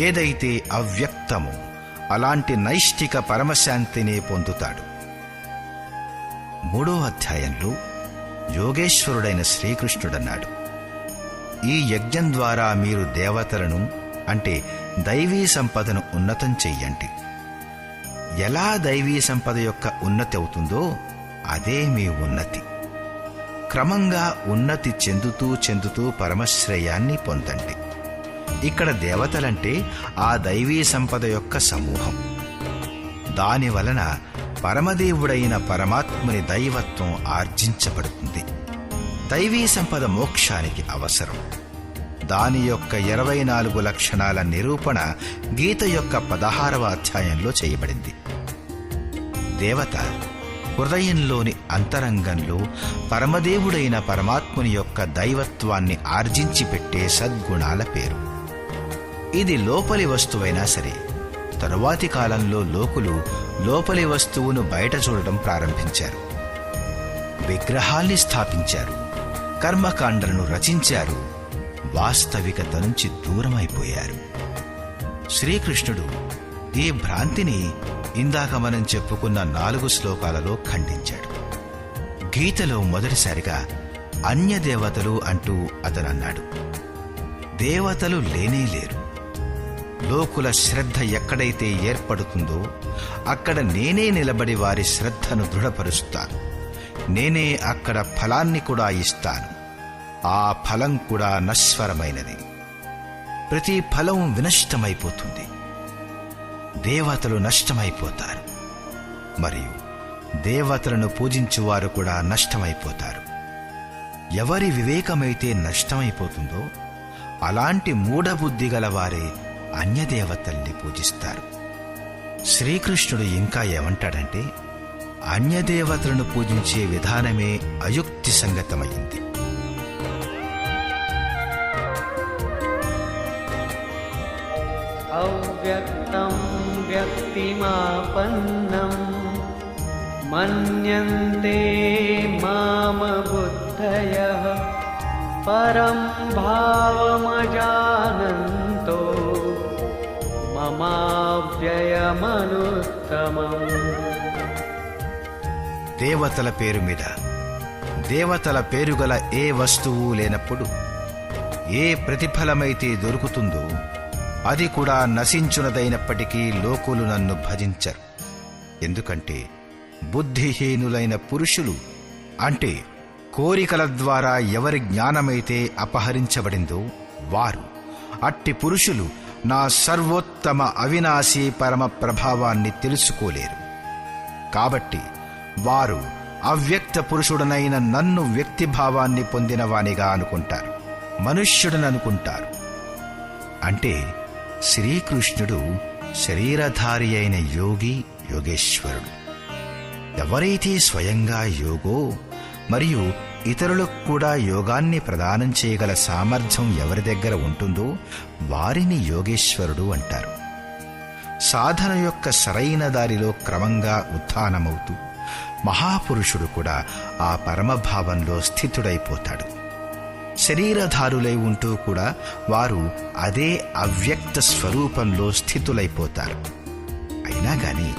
ఏదైతే అవ్యక్తమో అలాంటి నైష్ఠిక పరమశాంతినే పొందుతాడు. 3వ అధ్యాయంలో యోగేశ్వరుడైన శ్రీకృష్ణుడన్నాడు, ఈ యజ్ఞం ద్వారా మీరు దేవతలను అంటే దైవీ సంపదను ఉన్నతం చెయ్యండి. ఎలా దైవీ సంపద యొక్క ఉన్నతి అవుతుందో అదే మీ ఉన్నతి. క్రమంగా ఉన్నతి చెందుతూ చెందుతూ పరమశ్రేయాన్ని పొందండి. ఇక్కడ దేవతలంటే ఆ దైవీ సంపద యొక్క సమూహం. దాని వలన పరమదేవుడైన పరమాత్ముని దైవత్వం ఆర్జించబడుతుంది. దైవీ సంపద మోక్షానికి అవసరం. దాని యొక్క 24 లక్షణాల నిరూపణ గీత యొక్క 16వ అధ్యాయంలో చేయబడింది. దేవత హృదయంలోని అంతరంగంలో పరమదేవుడైన పరమాత్ముని యొక్క దైవత్వాన్ని ఆర్జించి పెట్టే సద్గుణాల పేరు. ఇది లోపలి వస్తువైనా సరే, తరువాతి కాలంలో లోకులు లోపలి వస్తువును బయట చూడటం ప్రారంభించారు. విగ్రహాల్ని స్థాపించారు, కర్మకాండలను రచించారు, వాస్తవికత నుంచి దూరమైపోయారు. శ్రీకృష్ణుడు ఈ భ్రాంతిని ఇందాక మనం చెప్పుకున్న 4 శ్లోకాలలో ఖండించాడు. గీతలో మొదటిసారిగా అన్య దేవతలు అంటూ అతనన్నాడు, దేవతలు లేనేలేరు. లోకుల శ్రద్ధ ఎక్కడైతే ఏర్పడుతుందో అక్కడ నేనే నిలబడి వారి శ్రద్ధను దృఢపరుస్తాను. నేనే అక్కడ ఫలాన్ని కూడా ఇస్తాను. ఆ ఫలం కూడా నశ్వరమైనది. ప్రతి ఫలం వినష్టమైపోతుంది. దేవతలు నష్టమైపోతారు, మరియు దేవతలను పూజించువారు కూడా నష్టమైపోతారు. ఎవరి వివేకమైతే నష్టమైపోతుందో అలాంటి మూఢబుద్ధి గలవారే అన్యదేవతల్ని పూజిస్తారు. శ్రీకృష్ణుడు ఇంకా ఏమంటాడంటే, అన్యదేవతలను పూజించే విధానమే అయుక్తి సంగతమైంది. అవ్యక్తం వ్యక్తిమాపన్నం మన్యంతే మామ బుద్ధయః పరం భావమజానంతో మమావ్యయమనుత్తమం. దేవతల పేరు మీద దేవతల పేరుగల ఏ వస్తువు లేనప్పుడు ఏ ప్రతిఫలమైతే దొరుకుతుందో అది కూడా నశించునదైనప్పటికీ లోకులు నన్ను భజించరు. ఎందుకంటే బుద్ధిహీనులైన పురుషులు, అంటే కోరికల ద్వారా ఎవరి జ్ఞానమైతే అపహరించబడిందో వారు, అట్టి పురుషులు నా సర్వోత్తమ అవినాశీ పరమ ప్రభావాన్ని తెలుసుకోలేరు. కాబట్టి వారు అవ్యక్త పురుషుడనైన నన్ను వ్యక్తిభావాన్ని పొందినవానిగా అనుకుంటారు, మనుష్యుడననుకుంటారు. అంటే శ్రీకృష్ణుడు శరీరధారి అయిన యోగి, యోగేశ్వరుడు. ఎవరైతే స్వయంగా యోగో మరియు ఇతరులకు కూడా యోగాన్ని ప్రదానం చేయగల సామర్థ్యం ఎవరి దగ్గర ఉంటుందో వారిని యోగేశ్వరుడు అంటారు. సాధన యొక్క సరైన దారిలో క్రమంగా ఉత్థానమవుతూ మహాపురుషుడు కూడా ఆ పరమభావంలో స్థితుడైపోతాడు. శరీరధారులై ఉంటూ కూడా వారు అదే అవ్యక్త స్వరూపంలో స్థితులైపోతారు. అయినా గాని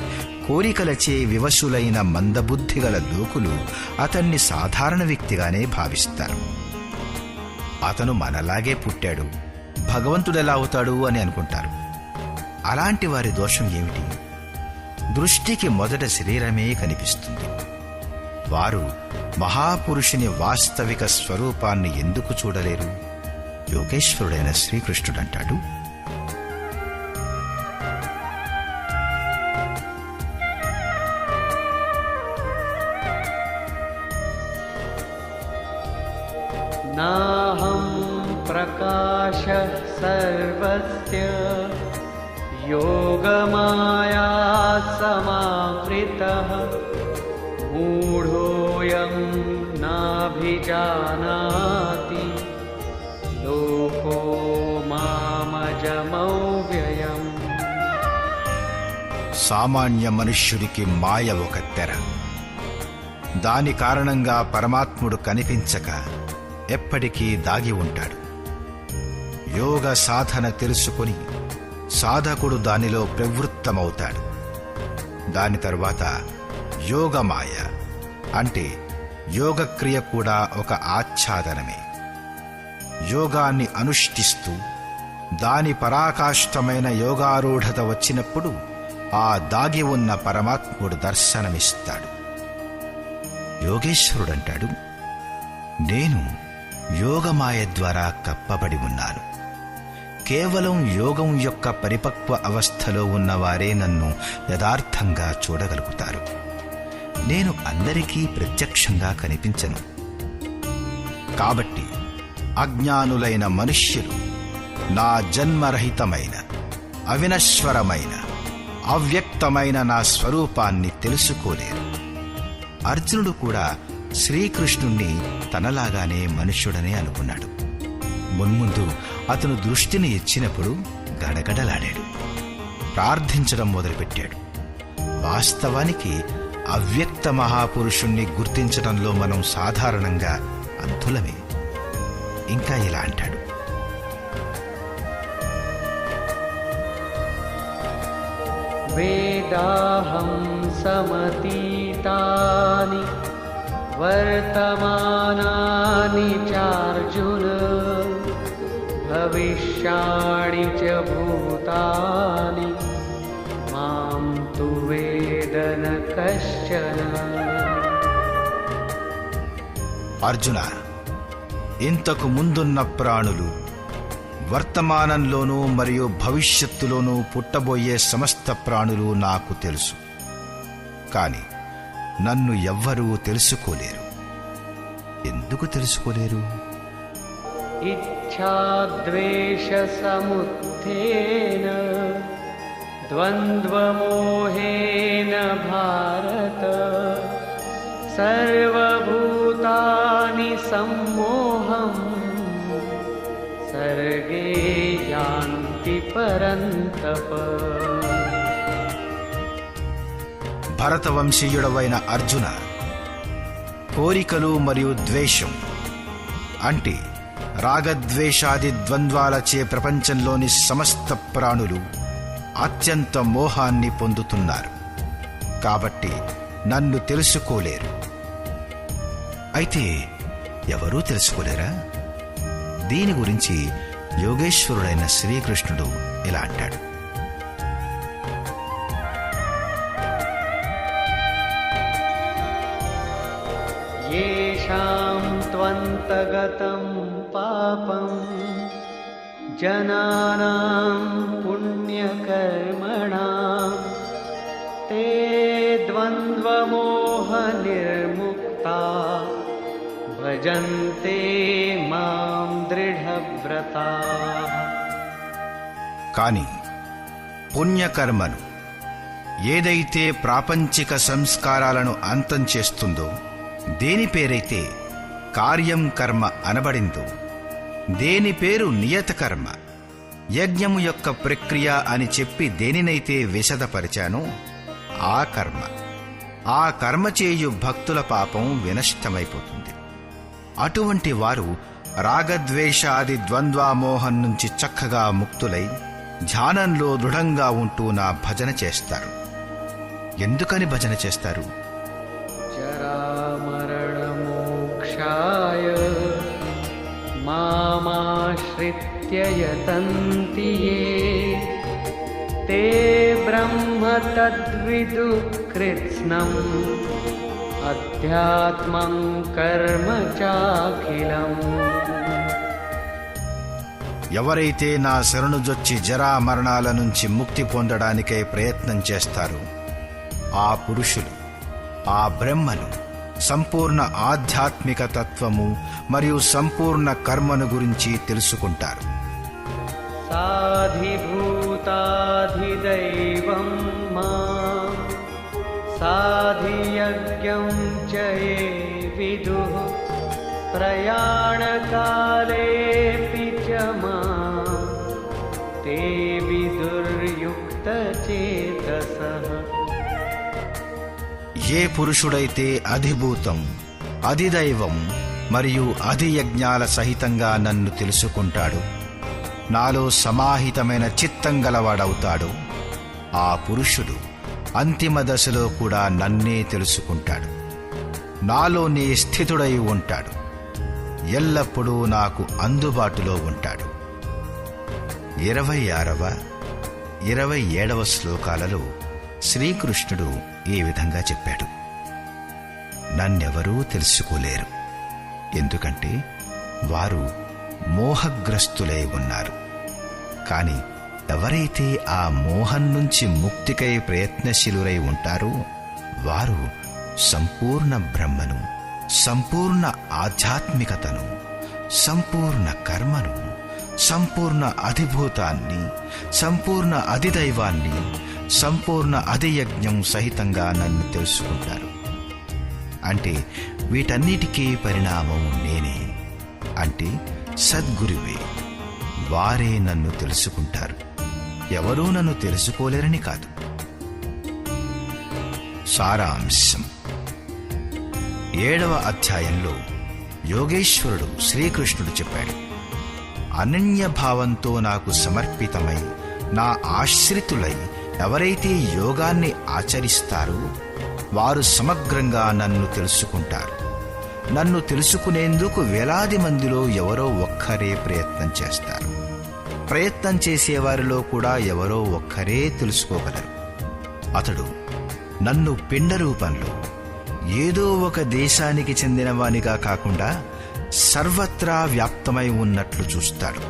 కోరికలచే వివశులైన మందబుద్ధిగల లోకులు అతన్ని సాధారణ వ్యక్తిగానే భావిస్తారు. అతను మనలాగే పుట్టాడు, భగవంతుడెలా అవుతాడు అని అనుకుంటారు. అలాంటి వారి దోషం ఏమిటి? దృష్టికి మొదట శరీరమే కనిపిస్తుంది. వారు మహాపురుషుని వాస్తవిక స్వరూపాన్ని ఎందుకు చూడలేరు? యోగేశ్వరుడైన శ్రీకృష్ణుడంటాడు, నాహం ప్రకాశ సర్వస్య యోగమాయా సమావృతః మూఢోయం నాభిజానాతి లోకో మామజమవ్యయం. సామాన్య మనుష్యుడికి మాయ ఒక తెర. దాని కారణంగా పరమాత్ముడు కనిపించక ఎప్పటికీ దాగి ఉంటాడు. యోగ సాధన తెలుసుకొని సాధకుడు దానిలో ప్రవృత్తమవుతాడు. దాని తరువాత యోగమాయ అంటే యోగక్రియ కూడా ఒక ఆచ్ఛాదనమే. యోగాన్ని అనుష్ఠిస్తూ దాని పరాకాష్ఠమైన యోగారూఢత వచ్చినప్పుడు ఆ దాగి ఉన్న పరమాత్ముడు దర్శనమిస్తాడు. యోగేశ్వరుడంటాడు, నేను యోగమాయ ద్వారా కప్పబడి ఉన్నాను. కేవలం యోగం యొక్క పరిపక్వ అవస్థలో ఉన్నవారే నన్ను యథార్థంగా చూడగలుగుతారు. నేను అందరికీ ప్రత్యక్షంగా కనిపించను. కాబట్టి అజ్ఞానులైన మనుష్యులు నా జన్మరహితమైన, అవినశ్వరమైన, అవ్యక్తమైన నా స్వరూపాన్ని తెలుసుకోలేరు. అర్జునుడు కూడా శ్రీకృష్ణుణ్ణి తనలాగానే మనుష్యుడనే అనుకున్నాడు. మున్ముందు అతను దృష్టిని ఇచ్చినప్పుడు గడగడలాడాడు, ప్రార్థించడం మొదలుపెట్టాడు. వాస్తవానికి అవ్యక్త మహాపురుషుణ్ణి గుర్తించడంలో మనం సాధారణంగా అంతులమే. ఇంకా ఇలా అంటాడు, వేదాహం సమతీతాని వర్తమానాని చార్జున भविष्याणि च भूतानि मां तु वेद न कश्चन। అర్జున, ఇంతకు ముందున్న ప్రాణులు, వర్తమానంలోనూ మరియు భవిష్యత్తులోనూ పుట్టబోయే సమస్త ప్రాణులు నాకు తెలుసు. కాని నన్ను ఎవ్వరూ తెలుసుకోలేరు. ఎందుకు తెలుసుకోలేరు? इच्छाद्वेष समुत्थेन द्वन्द्वमोहेन भारत सर्वभूतानि सम्मोहं सर्गे यान्ति परन्तप। భరతవంశీయుడవైన అర్జున, కోరికలు మరియు ద్వేషం అంటే రాగద్వేషాది ద్వంద్వాలచే ప్రపంచంలోని సమస్త ప్రాణులు అత్యంత మోహాన్ని పొందుతున్నారు. కాబట్టి నన్ను తెలుసుకోలేరు. అయితే ఎవరూ తెలుసుకోలేరా? దీని గురించి యోగేశ్వరుడైన శ్రీకృష్ణుడు ఇలా అంటాడు: येषां त्वन्तगतं पापं जनानां पुण्यकर्मणां ते द्वन्द्वमोहनिर्मुक्ता भजन्ते मां दृढव्रताः। కాని పుణ్యకర్మను, ఏదైతే ప్రాపంచిక సంస్కారాలను అంతం చేస్తుందో, దేని పేరైతే కార్యం కర్మ అనబడిందో, దేని పేరు నియత కర్మ, యజ్ఞము యొక్క ప్రక్రియ అని చెప్పి దేనినైతే విశదపరిచానో ఆ కర్మ చేయు భక్తుల పాపం వినష్టమైపోతుంది. అటువంటి వారు రాగద్వేషాది ద్వంద్వామోహం నుంచి చక్కగా ముక్తులై ధ్యానంలో దృఢంగా ఉంటూ నా భజన చేస్తారు. ఎందుకని భజన చేస్తారు? जरामरणमोक्षाय मामाश्रित्य यतन्ति ये ते ब्रह्म तद्विदुः कृत्स्नम् अध्यात्मं कर्म चाखिलम्। ఎవరైతే నా శరణుజొచ్చి జరా మరణాల నుంచి ముక్తి పొందడానికై ప్రయత్నం చేస్తారో ఆ పురుషులు ఆ బ్రహ్మను, సంపూర్ణ ఆధ్యాత్మిక తత్వము మరియు సంపూర్ణ కర్మను గురించి తెలుసుకుంటారు. సాధిభూతాధిదైవం మాం సాధియజ్ఞం చ యే విదుః ప్రయాణకాలేపి చ మాం తే విదుర్యుక్తచేతసః। ఏ పురుషుడైతే అధిభూతం, అధిదైవం మరియు అధియజ్ఞాల సహితంగా నన్ను తెలుసుకుంటాడు, నాలో సమాహితమైన చిత్తం గలవాడవుతాడో ఆ పురుషుడు అంతిమ దశలో కూడా నన్నే తెలుసుకుంటాడు, నాలోనే స్థితుడై ఉంటాడు, ఎల్లప్పుడూ నాకు అందుబాటులో ఉంటాడు. 26వ, 27వ శ్లోకాలలో శ్రీకృష్ణుడు ఈ విధంగా చెప్పాడు: నన్నెవరూ తెలుసుకోలేరు, ఎందుకంటే వారు మోహగ్రస్తులై ఉన్నారు. కాని ఎవరైతే ఆ మోహం నుంచి ముక్తికై ప్రయత్నశీలురై ఉంటారో వారు సంపూర్ణ బ్రహ్మను, సంపూర్ణ ఆధ్యాత్మికతను, సంపూర్ణ కర్మను, సంపూర్ణ అధిభూతాన్ని, సంపూర్ణ అధిదైవాన్ని, సంపూర్ణ అధియజ్ఞం సహితంగా నన్ను తెలుసుకుంటారు. అంటే వీటన్నిటికీ పరిణామం నేనే, అంటే సద్గురువే. వారే నన్ను తెలుసుకుంటారు, ఎవరూ నన్ను తెలుసుకోలేరని కాదు. సారాంశం: 7వ అధ్యాయంలో యోగేశ్వరుడు శ్రీకృష్ణుడు చెప్పాడు: అనన్యభావంతో నాకు సమర్పితమై నా ఆశ్రితులై ఎవరైతే యోగాన్ని ఆచరిస్తారో వారు సమగ్రంగా నన్ను తెలుసుకుంటారు. నన్ను తెలుసుకునేందుకు వేలాది మందిలో ఎవరో ఒక్కరే ప్రయత్నం చేస్తారు. ప్రయత్నం చేసేవారిలో కూడా ఎవరో ఒక్కరే తెలుసుకోగలరు. అతడు నన్ను పిండ రూపంలో ఏదో ఒక దేశానికి చెందినవానిగా కాకుండా సర్వత్రా వ్యాప్తమై ఉన్నట్లు చూస్తాడు.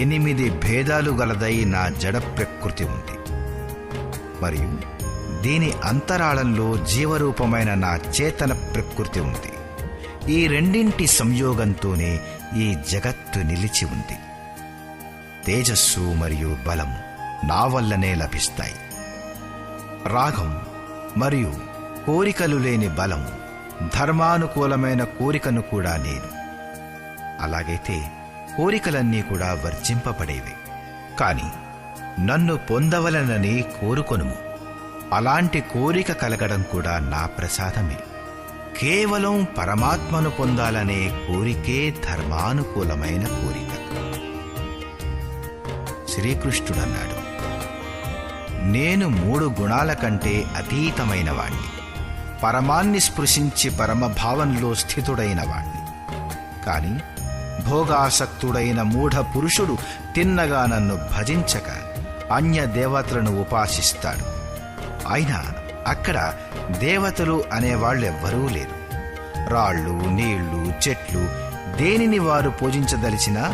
8 భేదాలు గలదై నా జడ ప్రకృతి ఉంది, మరియు దీని అంతరాళంలో జీవరూపమైన నా చేతన ప్రకృతి ఉంది. ఈ రెండింటి సంయోగంతోనే ఈ జగత్తు నిలిచి ఉంది. తేజస్సు మరియు బలం నా వల్లనే లభిస్తాయి. రాగం మరియు కోరికలు లేని బలం, ధర్మానుకూలమైన కోరికను కూడా నేను. అలాగైతే కోరికలన్నీ కూడా వర్జింపబడేవి. కాని నన్ను పొందవలనని కోరుకొనుము. అలాంటి కోరిక కలగడం కూడా నా ప్రసాదమే. కేవలం పరమాత్మను పొందాలనే కోరికే ధర్మానుకూలమైన కోరిక. శ్రీకృష్ణుడన్నాడు, నేను 3 గుణాల కంటే అతీతమైన వాణ్ణి, పరమాన్ని స్పృశించి పరమభావంలో స్థితుడైన వాణ్ణి. కాని భోగాసక్తుడైన మూఢ పురుషుడు తిన్నగా నన్ను భజించక అన్య దేవతలను ఉపాసిస్తాడు. అయినా అక్కడ దేవతలు అనేవాళ్ళెవ్వరూ లేరు. రాళ్ళు, నీళ్లు, చెట్లు దేనిని వారు పూజించదలిచినా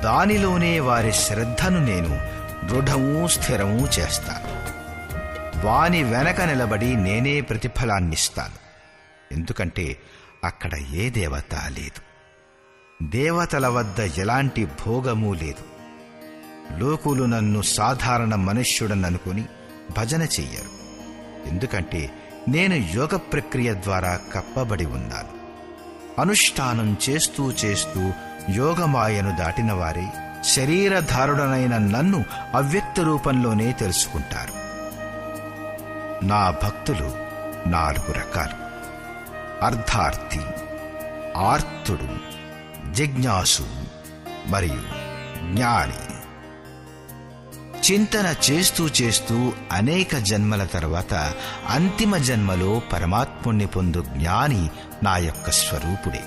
దానిలోనే వారి శ్రద్ధను నేను దృఢమూ స్థిరమూ చేస్తాను. వాని వెనక నిలబడి నేనే ప్రతిఫలాన్నిస్తాను. ఎందుకంటే అక్కడ ఏ దేవత లేదు. దేవతల వద్ద ఎలాంటి భోగమూ లేదు. లోకులు నన్ను సాధారణ మనుష్యుడననుకుని భజన చెయ్యరు. ఎందుకంటే నేను యోగ ప్రక్రియ ద్వారా కప్పబడి ఉన్నాను. అనుష్ఠానం చేస్తూ చేస్తూ యోగమాయను దాటిన వారే శరీరధారుడనైన నన్ను అవ్యక్త రూపంలోనే తెలుసుకుంటారు. నా భక్తులు 4 రకాలు: అర్థార్థి, ఆర్తుడు, జిజ్ఞాసు మరియు జ్ఞాని. చింతన చేస్తూ చేస్తూ అనేక జన్మల తర్వాత అంతిమ జన్మలో పరమాత్ముణ్ణి పొందు జ్ఞాని నా యొక్క స్వరూపుడే.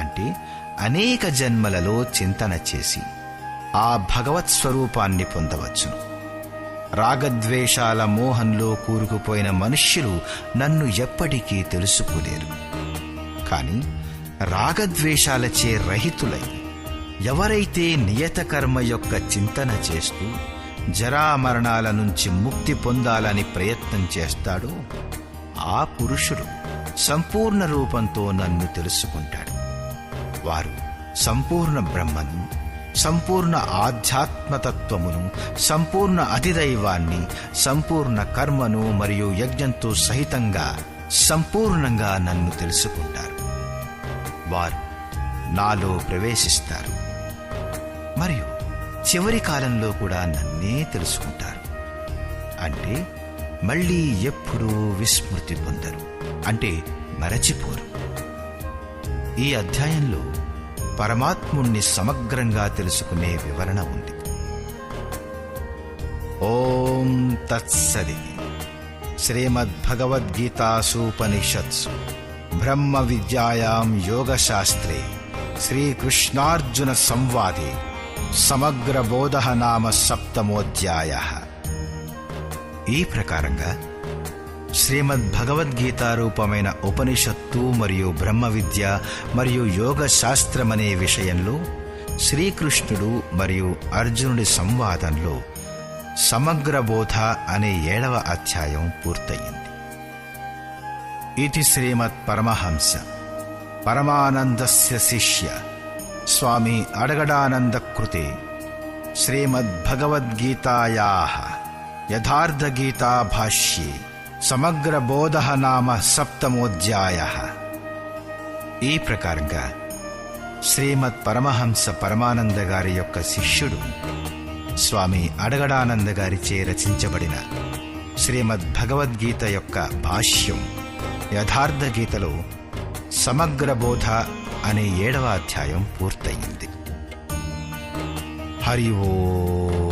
అంటే అనేక జన్మలలో చింతన చేసి ఆ భగవత్ స్వరూపాన్ని పొందవచ్చును. రాగద్వేషాల మోహంలో కూరుకుపోయిన మనుష్యులు నన్ను ఎప్పటికీ తెలుసుకోలేరు. కాని రాగద్వేషాలచే రహితులై ఎవరైతే నియత కర్మ యొక్క చింతన చేస్తూ జరామరణాల నుంచి ముక్తి పొందాలని ప్రయత్నం చేస్తాడో ఆ పురుషుడు సంపూర్ణ రూపంతో నన్ను తెలుసుకుంటాడు. వారు సంపూర్ణ బ్రహ్మను, సంపూర్ణ ఆధ్యాత్మతత్వమును, సంపూర్ణ అధిదైవాన్ని, సంపూర్ణ కర్మను మరియు యజ్ఞంతో సహితంగా సంపూర్ణంగా నన్ను తెలుసుకుంటారు. వారు నాలో ప్రవేశిస్తారు మరియు చివరి కాలంలో కూడా నన్నే తెలుసుకుంటారు. అంటే మళ్ళీ ఎప్పుడూ విస్మృతి పొందరు, అంటే మరచిపోరు. ఈ అధ్యాయంలో పరమాత్ముణ్ణి సమగ్రంగా తెలుసుకునే వివరణ ఉంది. ఓం తత్సదితి. శ్రీమద్భగవద్గీతాసూపనిషత్సు బ్రహ్మ విద్యాయాం యోగశాస్త్రే శ్రీకృష్ణార్జున సంవాదే సమగ్ర బోధః నామ 7వ. ఈ ప్రకారంగా శ్రీమద్భగవద్గీత రూపమైన ఉపనిషత్తు మరియు బ్రహ్మ విద్య మరియు యోగ శాస్త్రమనే విషయంలో శ్రీకృష్ణుడు మరియు అర్జునుడి సంవాదంలో సమగ్ర బోధ అనే 7వ అధ్యాయం పూర్తయింది. ఇది శ్రీమత్ పరమహంస పరమానందస్య శిష్య స్వామి అడగడానంద కృతే శ్రీమద్భగవద్గీతాయాః యథార్థగీతా భాష్యే సమగ్ర బోధః నామ 7వ. ఈ ప్రకారంగా శ్రీమద్ పరమహంస పరమానంద గారి యొక్క శిష్యుడు స్వామి అడగడానంద గారిచే రచించబడిన శ్రీమద్ భగవద్గీత యొక్క భాష్యం యథార్థ గీతలో సమగ్ర బోధ అనే 7వ అధ్యాయం పూర్తయింది. హరి ఓం.